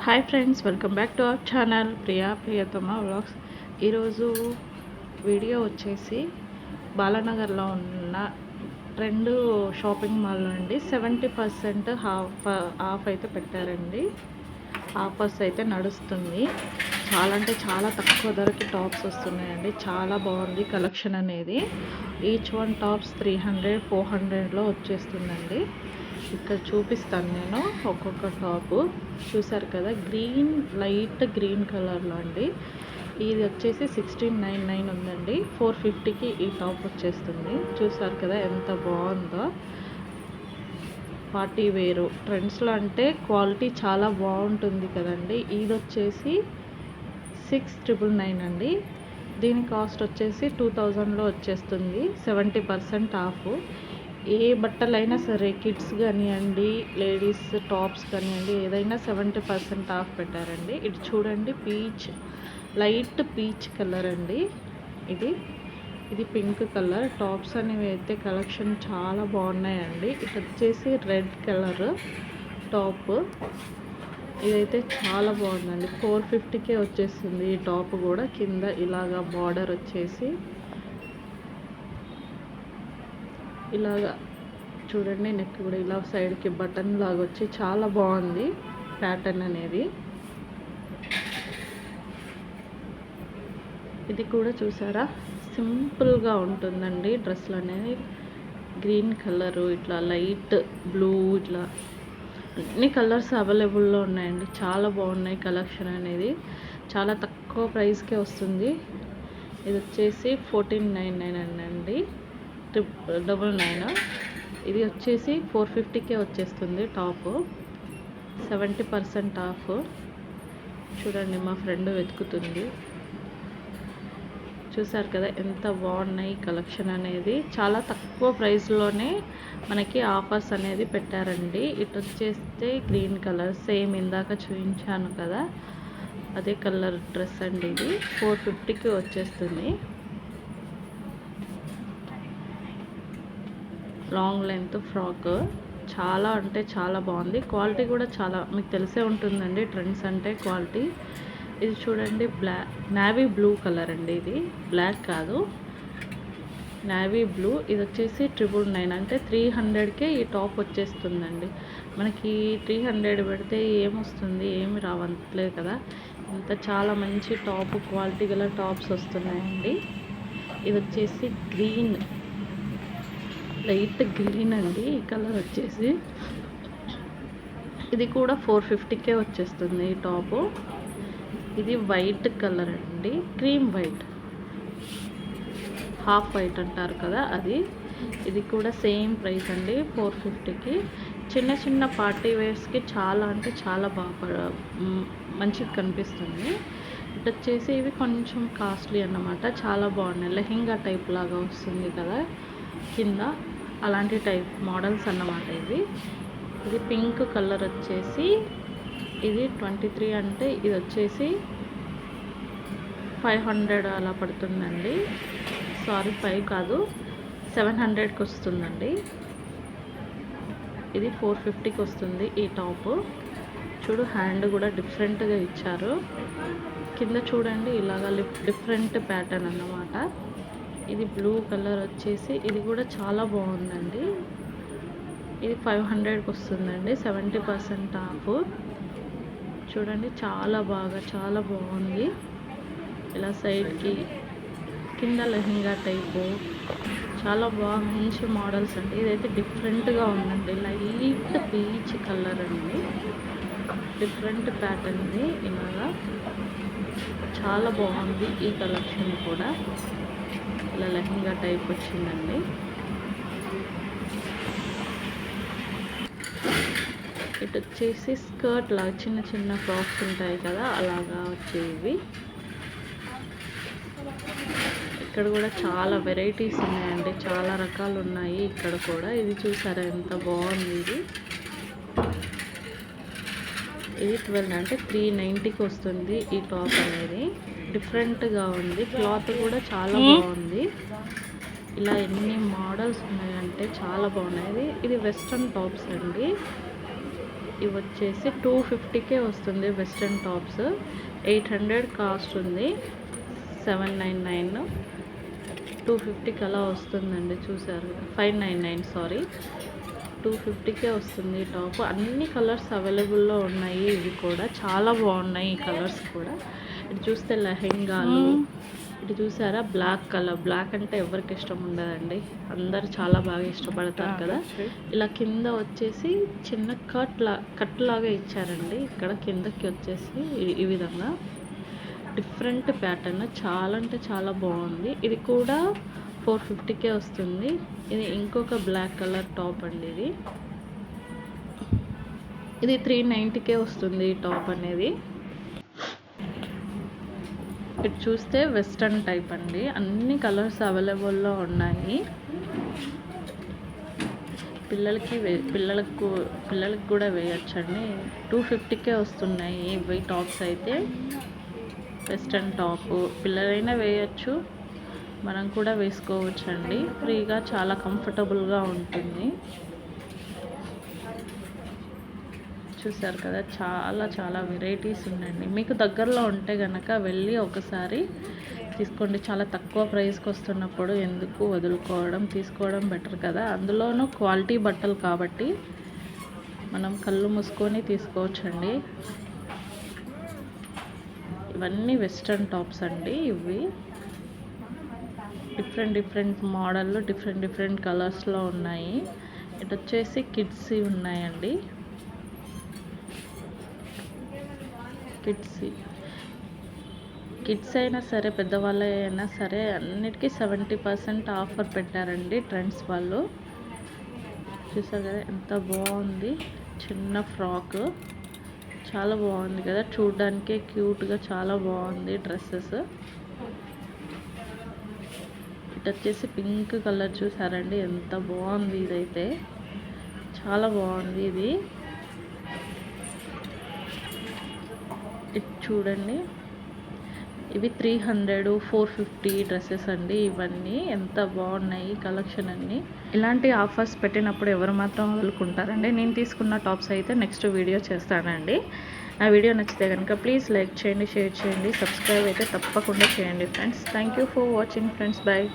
Hi friends, welcome back to our channel Priyatama vlogs. ఈరోజు video వచ్చేసి బాలానగర్లో ఉన్న trend shopping mall నుండి 70% of అయితే పెట్టారండి. ఆఫర్స్ అయితే నడుస్తుంది. చాలా అంటే చాలా తక్కువ ధరకి టాప్స్ వస్తున్నాయండి. చాలా బాగుంది కలెక్షన్ అనేది. ఈచ్ వన్ టాప్స్ 300-400లో వచ్చేస్తుందండి. ఇక్కడ చూపిస్తాను నేను ఒక్కొక్క టాపు. చూసారు కదా, లైట్ గ్రీన్ కలర్లో అండి. ఇది వచ్చేసి 1699 ఉందండి. 450కి ఈ టాప్ వచ్చేస్తుంది. చూసారు కదా ఎంత బాగుందో. పార్టీ వేరు ట్రెండ్స్లో అంటే క్వాలిటీ చాలా బాగుంటుంది కదండి. ఇది వచ్చేసి 6999 అండి. దీని కాస్ట్ వచ్చేసి 2000లో వచ్చేస్తుంది. 70% ఆఫ్. ఏ బట్టలైనా సరే, కిడ్స్ కానివ్వండి, లేడీస్ టాప్స్ కానివ్వండి, ఏదైనా 70% ఆఫ్ పెట్టారండి. ఇది చూడండి, లైట్ పీచ్ కలర్ అండి. ఇది పింక్ కలర్. టాప్స్ అనేవి అయితే కలెక్షన్ చాలా బాగున్నాయండి. ఇది వచ్చేసి రెడ్ కలర్ టాప్. ఇదైతే చాలా బాగుందండి. 450కే వచ్చేస్తుంది ఈ టాప్ కూడా. కింద ఇలాగా బార్డర్ వచ్చేసి ఇలాగా చూడండి, నెక్ కూడా ఇలా సైడ్కి బటన్ లాగా వచ్చి చాలా బాగుంది ప్యాటర్న్ అనేది. ఇది కూడా చూసారా, సింపుల్గా ఉంటుందండి డ్రెస్లు అనేది. గ్రీన్ కలరు, ఇట్లా లైట్ బ్లూ, ఇట్లా అన్ని కలర్స్ అవైలబుల్లో ఉన్నాయండి. చాలా బాగున్నాయి కలెక్షన్ అనేది. చాలా తక్కువ ప్రైస్కే వస్తుంది. ఇది వచ్చేసి 1499 అండి, 999. ఇది వచ్చేసి 450కే వచ్చేస్తుంది టాప్. 70% ఆఫ్. చూడండి, మా ఫ్రెండ్ వెతుకుతుంది. చూసారు కదా ఎంత బాగున్నాయి కలెక్షన్ అనేది. చాలా తక్కువ ప్రైస్లోనే మనకి ఆఫర్స్ అనేది పెట్టారండి. ఇటు వచ్చేస్తే గ్రీన్ కలర్, సేమ్ ఇందాక చూపించాను కదా అదే కలర్ డ్రెస్ అండి. ఇది 450కి వచ్చేస్తుంది. Long length frock. చాలా అంటే చాలా బాగుంది. క్వాలిటీ కూడా చాలా మీకు తెలిసే ఉంటుందండి ట్రెండ్స్ అంటే క్వాలిటీ. ఇది చూడండి, నావీ బ్లూ కలర్ అండి. ఇది బ్లాక్ కాదు, నావీ బ్లూ. ఇది వచ్చేసి 999 అంటే 300కే ఈ టాప్ వచ్చేస్తుందండి. మనకి 300 పెడితే ఏమొస్తుంది, ఏమి రావట్లేదు కదా. ఇంత చాలా మంచి టాప్, క్వాలిటీ గల టాప్స్ వస్తున్నాయండి. ఇది వచ్చేసి లైట్ గ్రీన్ అండి. ఈ కలర్ వచ్చేసి ఇది కూడా 450కే వచ్చేస్తుంది ఈ టాపు. ఇది వైట్ కలర్ అండి, క్రీమ్ వైట్, హాఫ్ వైట్ అంటారు కదా అది. ఇది కూడా సేమ్ ప్రైస్ అండి, 450కి. చిన్న చిన్న పార్టీ వేర్స్కి చాలా అంటే చాలా బాగా మంచిగా కనిపిస్తుంది. ఇటు వచ్చేసి ఇవి కొంచెం కాస్ట్లీ అన్నమాట. చాలా బాగున్నాయి. లెహెంగా టైప్ లాగా వస్తుంది కదా కింద, అలాంటి టైప్ మోడల్స్ అన్నమాట ఇది పింక్ కలర్ వచ్చేసి ఇది 23 అంటే ఇది వచ్చేసి 500 అలా పడుతుందండి. సారీ, 5 కాదు, 700కి వస్తుందండి. ఇది 450కి వస్తుంది ఈ టాప్. చూడు, హ్యాండ్ కూడా డిఫరెంట్గా ఇచ్చారు. కింద చూడండి, ఇలాగా డిఫరెంట్ ప్యాటర్న్ అన్నమాట. ఇది బ్లూ కలర్ వచ్చేసి ఇది కూడా చాలా బాగుందండి. ఇది 500కి వస్తుందండి, 70% ఆఫ్. చూడండి, చాలా బాగుంది. ఇలా సైడ్కి కింద లెహెంగా టైపు చాలా బాగా మంచి మోడల్స్ అండి. ఇదైతే డిఫరెంట్గా ఉందండి. లైట్ పీచ్ కలర్ అండి, డిఫరెంట్ ప్యాటర్న్ది. ఇలాగా చాలా బాగుంది ఈ కలెక్షన్ కూడా. ఇలా లెహంగా టైప్ వచ్చిందండి. ఇటు వచ్చేసి స్కర్ట్ లాగా చిన్న చిన్న ఫ్రాక్స్ ఉంటాయి కదా, అలాగా వచ్చేవి. ఇక్కడ కూడా చాలా వెరైటీస్ ఉన్నాయండి, చాలా రకాలు ఉన్నాయి ఇక్కడ కూడా. ఇది చూసారా ఎంత బాగుంది. ఇది 12 అంటే 390కి వస్తుంది ఈ టాప్ అనేది. డిఫరెంట్గా ఉంది. క్లాత్ కూడా చాలా బాగుంది. ఇలా ఎన్ని మోడల్స్ ఉన్నాయంటే చాలా బాగున్నాయి. ఇది వెస్ట్రన్ టాప్స్ అండి. ఇవి వచ్చేసి 250కే వస్తుంది. వెస్ట్రన్ టాప్స్ 800 కాస్ట్ ఉంది. 799 250కి అలా వస్తుందండి. చూసారు, 599 సారీ, 250కే వస్తుంది టాప్. అన్ని కలర్స్ అవైలబుల్లో ఉన్నాయి. ఇవి కూడా చాలా బాగున్నాయి. ఈ కలర్స్ కూడా ఇటు చూస్తే లెహెంగాలు, ఇటు చూసారా బ్లాక్ కలర్. బ్లాక్ అంటే ఎవరికి ఇష్టం ఉండదండి, అందరు చాలా బాగా ఇష్టపడతారు కదా. ఇలా కింద వచ్చేసి చిన్న కట్ లాగా ఇచ్చారండి. ఇక్కడ కిందకి వచ్చేసి ఈ విధంగా డిఫరెంట్ ప్యాటర్న్, చాలా అంటే చాలా బాగుంది. ఇది కూడా 450కే వస్తుంది. ఇది ఇంకొక బ్లాక్ కలర్ టాప్ అండి. ఇది 390కే వస్తుంది ఈ టాప్ అనేది. ఇటు చూస్తే వెస్ట్రన్ టైప్ అండి. అన్ని కలర్స్ అవైలబుల్లో ఉన్నాయి. పిల్లలకి కూడా వేయచ్చండి. 250కే వస్తున్నాయి ఇవి టాప్స్ అయితే. వెస్ట్రన్ టాప్ పిల్లలైనా వేయచ్చు, మనం కూడా వేసుకోవచ్చండి. ఫ్రీగా చాలా కంఫర్టబుల్గా ఉంటుంది. చూసారు కదా, చాలా చాలా వెరైటీస్ ఉన్నాయండి. మీకు దగ్గరలో ఉంటే కనుక వెళ్ళి ఒకసారి తీసుకోండి. చాలా తక్కువ ప్రైస్కి వస్తున్నప్పుడు ఎందుకు వదులుకోవడం, తీసుకోవడం బెటర్ కదా. అందులోనూ క్వాలిటీ బట్టలు కాబట్టి మనం కళ్ళు మూసుకొని తీసుకోవచ్చండి. ఇవన్నీ వెస్ట్రన్ టాప్స్ అండి. ఇవి డిఫరెంట్ మోడల్లో డిఫరెంట్ కలర్స్లో ఉన్నాయి. ఇటు వచ్చేసి కిడ్స్ ఉన్నాయండి. కిడ్స్ అయినా సరే పెద్దవాళ్ళు అయినా సరే అన్నిటికీ 70% ఆఫర్ పెట్టారండి ట్రెండ్స్ వాళ్ళు. చూసారు కదా ఎంత బాగుంది. చిన్న ఫ్రాక్ చాలా బాగుంది కదా, చూడడానికే క్యూట్గా చాలా బాగుంది డ్రెస్సెస్. ఇటు వచ్చేసి పింక్ కలర్ చూసారండి, ఎంత బాగుంది. ఇదైతే చాలా బాగుంది. ఇది చూడండి, ఇవి 300 450 డ్రెస్సెస్ అండి. ఇవన్నీ ఎంత బాగున్నాయి కలెక్షన్ అన్నీ. ఇలాంటి ఆఫర్స్ పెట్టినప్పుడు ఎవరు మాత్రం వదులుకుంటారండి. నేను తీసుకున్న టాప్స్ అయితే నెక్స్ట్ వీడియో చేస్తానండి. ఆ వీడియో నచ్చితే కనుక ప్లీజ్ లైక్ చేయండి, షేర్ చేయండి, సబ్స్క్రైబ్ అయితే తప్పకుండా చేయండి friends. Thank you for watching friends. Bye.